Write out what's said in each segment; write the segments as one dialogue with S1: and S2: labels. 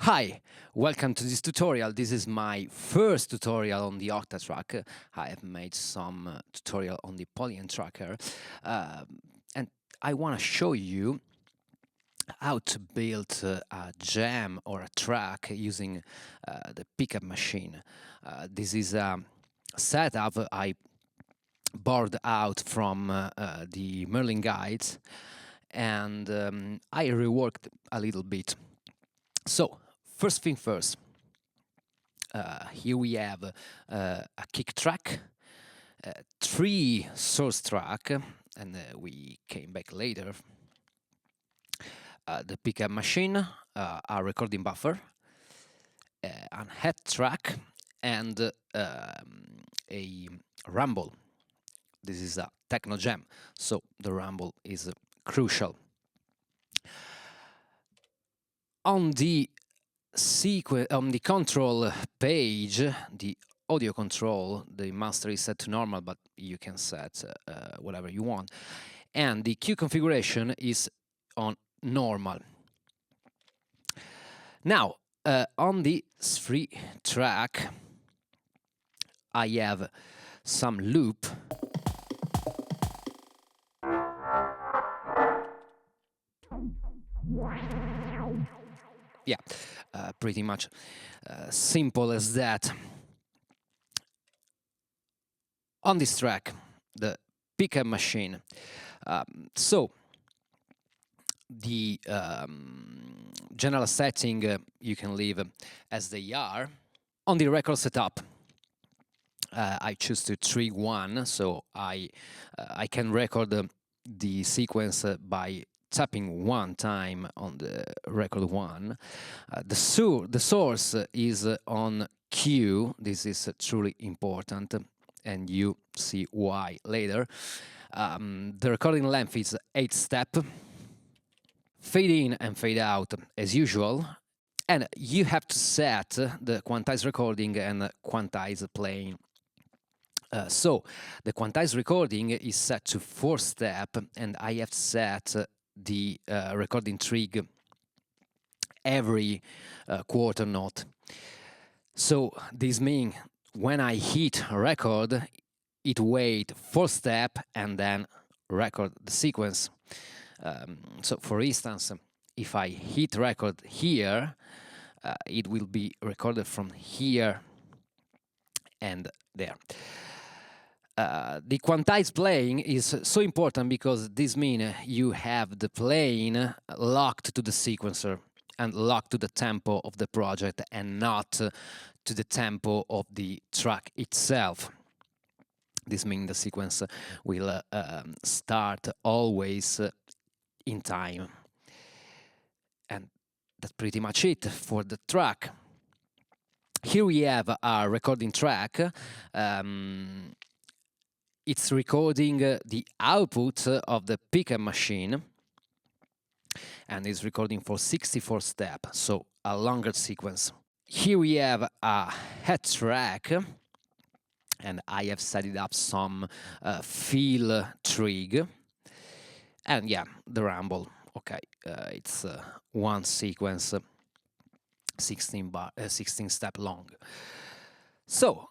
S1: Hi, welcome to this tutorial. This is my first tutorial on the Octatrack. I have made some tutorial on the Polyend Tracker, and I want to show you how to build a jam or a track using the pickup machine. This is a setup I borrowed out from the mangling guides, and I reworked a little bit. So, first thing first, here we have a kick track, 3 source track, and we came back later. The pickup machine, a recording buffer, a head track, and a rumble. This is a techno jam, so the rumble is crucial. On the control page, the audio control, the master is set to normal, but you can set whatever you want. And the cue configuration is on normal. Now, on the 3 track, I have some loop. Yeah, pretty much simple as that. On this track, the pickup machine. So the general setting you can leave as they are. On the record setup, I choose to trigger 1, so I can record the sequence by tapping 1 time on the record 1. The source is on cue. This is truly important, and you see why later. The recording length is 8 step. Fade in and fade out as usual. And you have to set the quantized recording and quantized playing. So the quantized recording is set to 4 step, and I have set the recording trig every quarter note. So this means when I hit record, it wait 4 step and then record the sequence. So for instance, if I hit record here, it will be recorded from here and there. The quantized playing is so important because this means you have the playing locked to the sequencer and locked to the tempo of the project and not to the tempo of the track itself. This means the sequence will start always in time. And that's pretty much it for the track. Here we have our recording track. It's recording the output of the pickup machine, and it's recording for 64 steps, so a longer sequence. Here we have a head track, and I have set it up some fill trig, and yeah, the rumble. Okay, it's one sequence, 16 step long. So,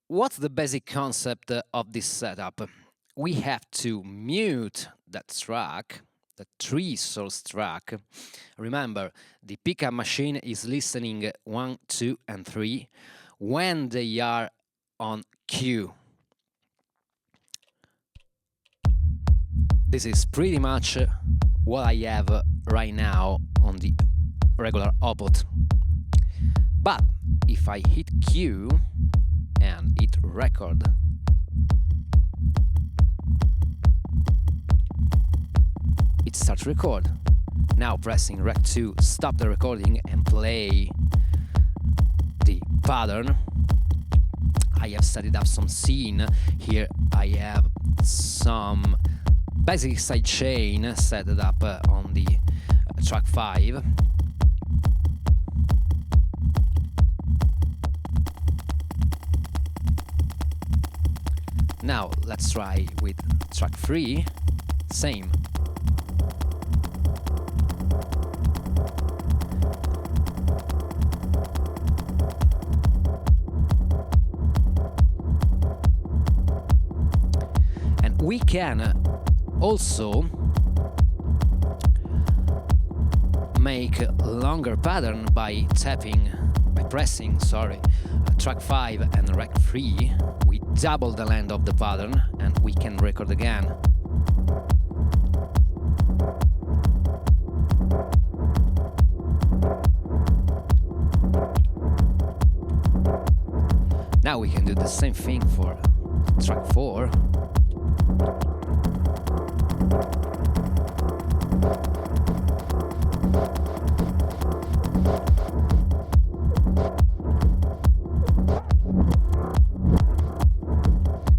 S1: what's the basic concept of this setup? We have to mute that track, the 3 source track. Remember, the pickup machine is listening 1, 2, and 3 when they are on cue. This is pretty much what I have right now on the regular output. But if I hit cue and hit record, it starts record. Now pressing Rec 2, stop the recording and play the pattern. I have set it up some scene. Here I have some basic sidechain set it up on the track 5. Now let's try with track 3, same. We can also make a longer pattern by pressing track 5 and rec 3. We double the length of the pattern and we can record again. Now we can do the same thing for track 4.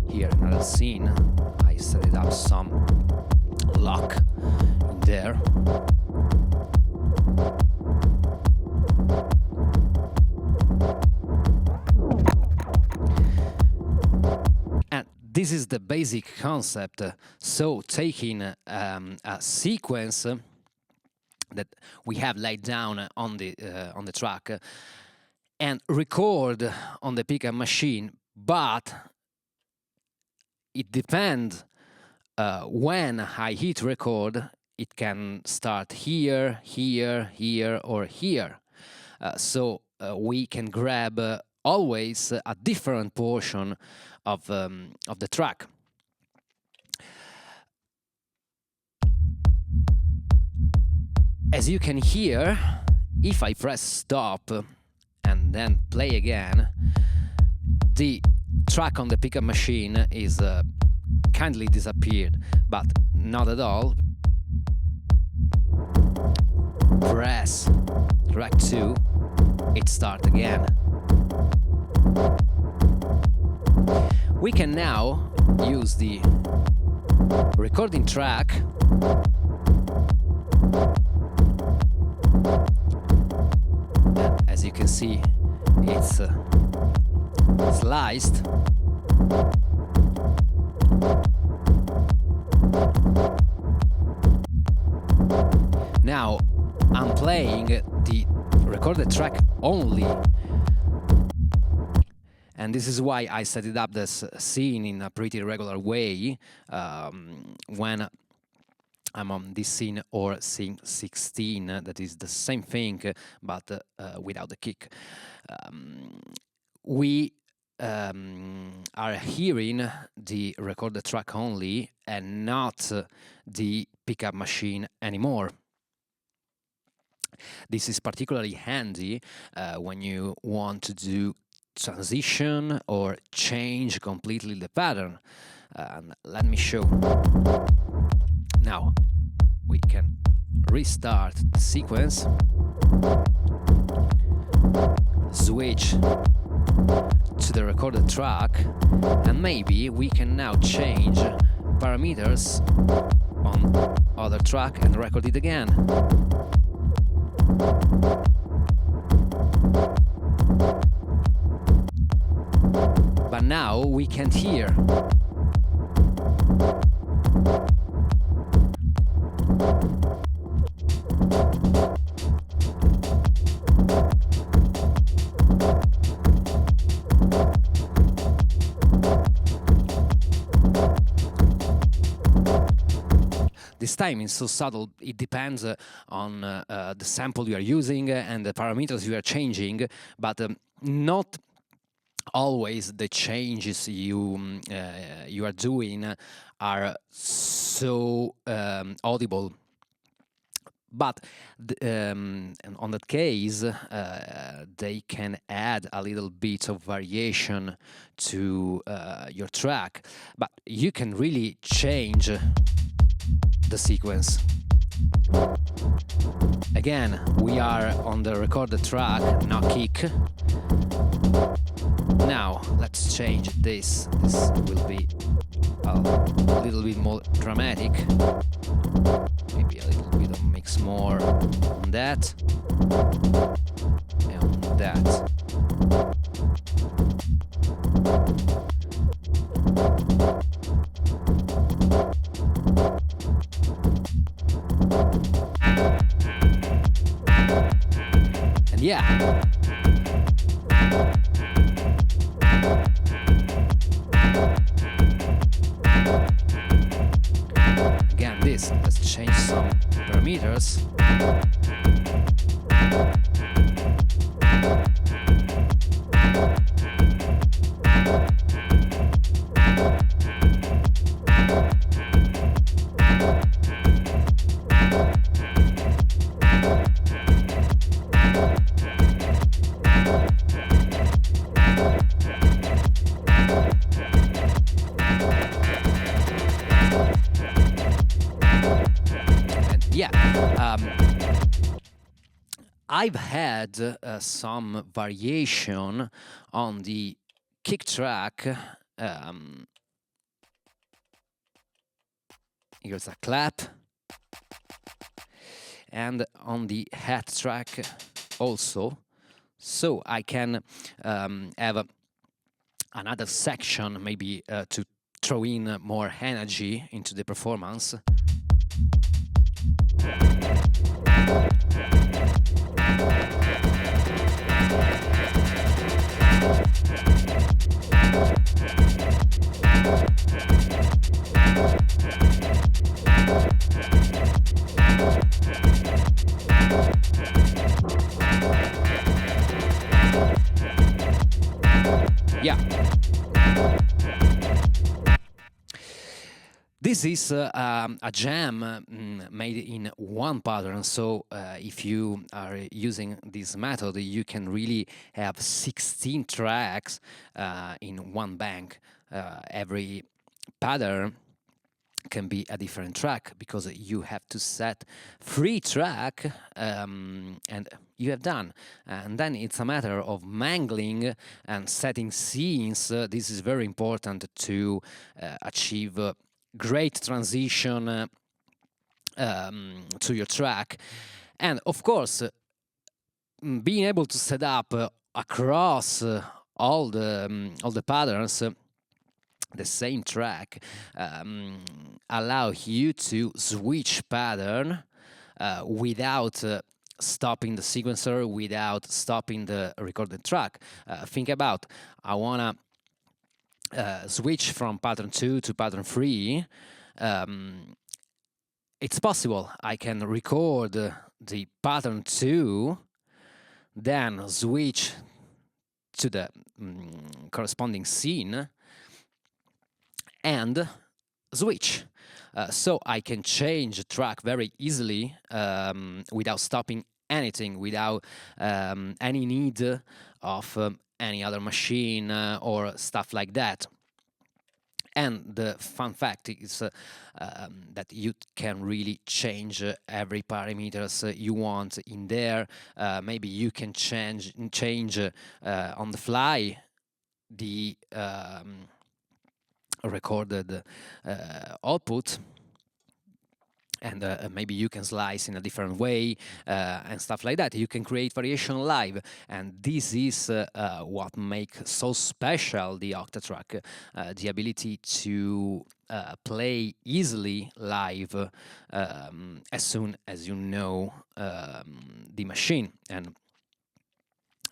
S1: Here another scene, I set it up some lock in there. This is the basic concept. So taking a sequence that we have laid down on the track and record on the pickup machine, but it depends when I hit record. It can start here, here, here, or here. So we can grab always a different portion of the track. As you can hear, if I press stop and then play again, the track on the pickup machine is kindly disappeared, but not at all. Press track 2, it starts again. We can now use the recording track and as you can see, it's sliced. Now I'm playing the recorded track only, and this is why I set it up this scene in a pretty regular way when I'm on this scene or scene 16, that is the same thing but without the kick. We are hearing the recorded track only and not the pickup machine anymore. This is particularly handy when you want to do transition or change completely the pattern. Let me show. Now we can restart the sequence, switch to the recorded track, and maybe we can now change parameters on other track and record it again. But now we can't hear. This time is so subtle, it depends on the sample you are using and the parameters you are changing, but not always the changes you are doing are so audible. But on that case, they can add a little bit of variation to your track, but you can really change the sequence. Again, we are on the recorded track, not kick. Now let's change this. This will be a little bit more dramatic. Maybe a little bit of mix more on that and on that. And yeah. parameters. I've had some variation on the kick track. Here's a clap. And on the head track also. So I can have another section maybe to throw in more energy into the performance. Yeah. This is a jam made in one pattern, so if you are using this method, you can really have 16 tracks in one bank. Every pattern can be a different track because you have to set 3 track and you have done. And then it's a matter of mangling and setting scenes. This is very important to achieve great transition to your track. And of course, being able to set up across all the patterns the same track allow you to switch pattern without stopping the sequencer, without stopping the recorded track. Think about, I wanna switch from pattern 2 to pattern 3. It's possible. I can record the pattern 2, then switch to the corresponding scene and switch. So I can change the track very easily without stopping anything, without any need of any other machine or stuff like that. And the fun fact is that you can really change every parameters you want in there. Maybe you can change on the fly the recorded output, and maybe you can slice in a different way and stuff like that. You can create variation live, and this is what makes so special the Octatrack, the ability to play easily live as soon as you know the machine. And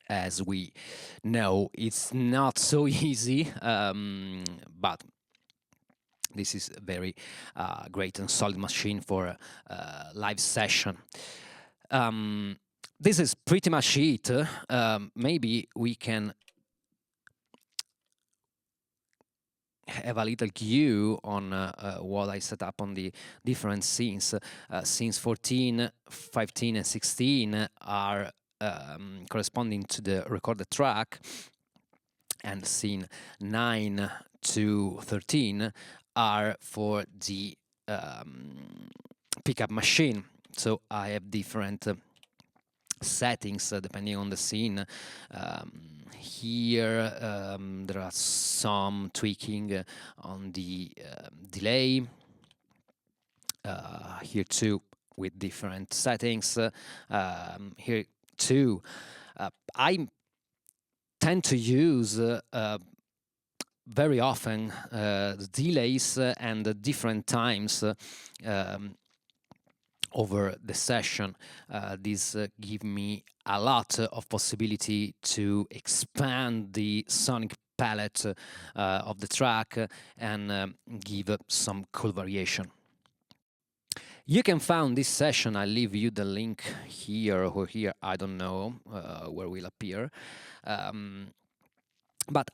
S1: as we know, it's not so easy, but this is a very great and solid machine for a live session. This is pretty much it. Maybe we can have a little view on what I set up on the different scenes. Scenes 14, 15, and 16 are corresponding to the recorded track, and scene 9 to 13 are for the pickup machine. So I have different settings depending on the scene. Here there are some tweaking on the delay. Here too with different settings. Here too I tend to use very often the delays and the different times over the session. This give me a lot of possibility to expand the sonic palette of the track and give some cool variation. You can find this session, I'll leave you the link here or here, I don't know where will appear. But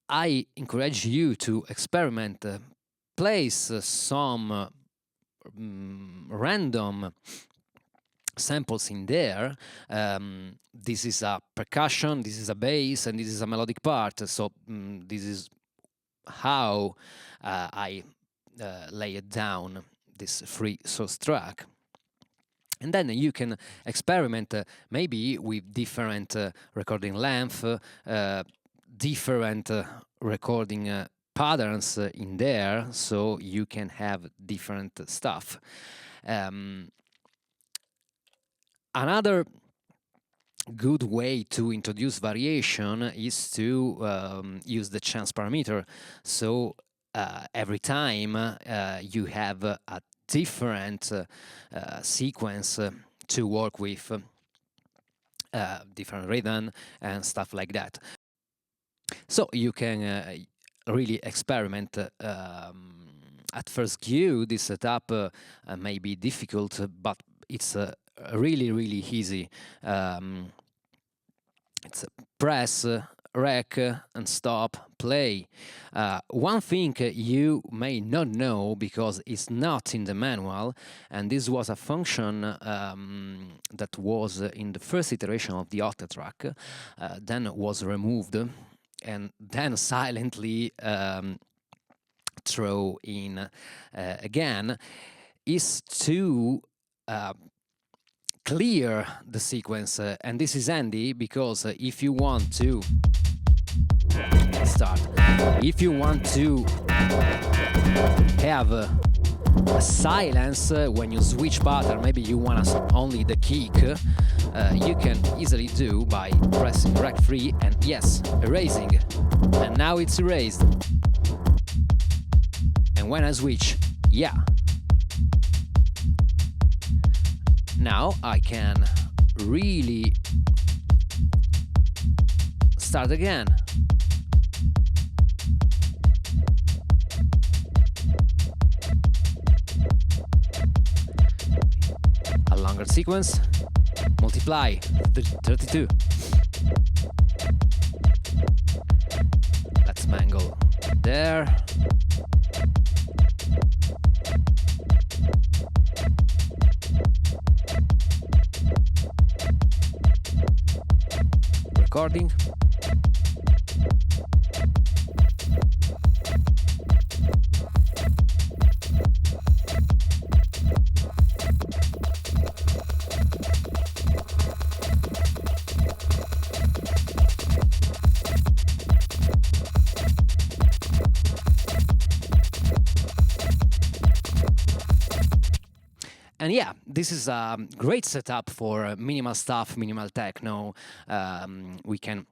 S1: I encourage you to experiment, place some random samples in there. This is a percussion, this is a bass, and this is a melodic part. So this is how I lay it down, this free source track. And then you can experiment maybe with different recording length, different recording patterns in there, so you can have different stuff. Another good way to introduce variation is to use the chance parameter. So every time you have a different sequence to work with, different rhythm and stuff like that. So you can really experiment. At first view, this setup may be difficult, but it's really, really easy. It's press, rec, and stop, play. One thing you may not know, because it's not in the manual, and this was a function that was in the first iteration of the Octatrack, then was removed, and then silently throw in again, is to clear the sequence, and this is handy because if you want to start, if you want to have a silence when you switch pattern, maybe you want only the kick, you can easily do by pressing rec free and yes, erasing, and now it's erased. And when I switch, yeah, now I can really start again. A longer sequence, multiply, 32. Let's mangle there. Recording. And yeah, this is a great setup for minimal stuff, minimal techno. We can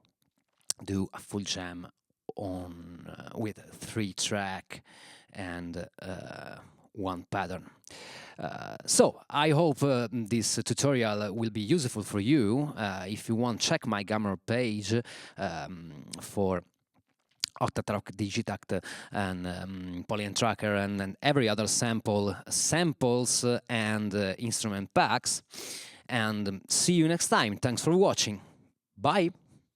S1: do a full jam on with 3 track and 1 pattern. So I hope this tutorial will be useful for you. If you want, check my Gumroad page for Octatrack, Digitakt, and Polyend Tracker, and every other samples and instrument packs. And see you next time. Thanks for watching. Bye.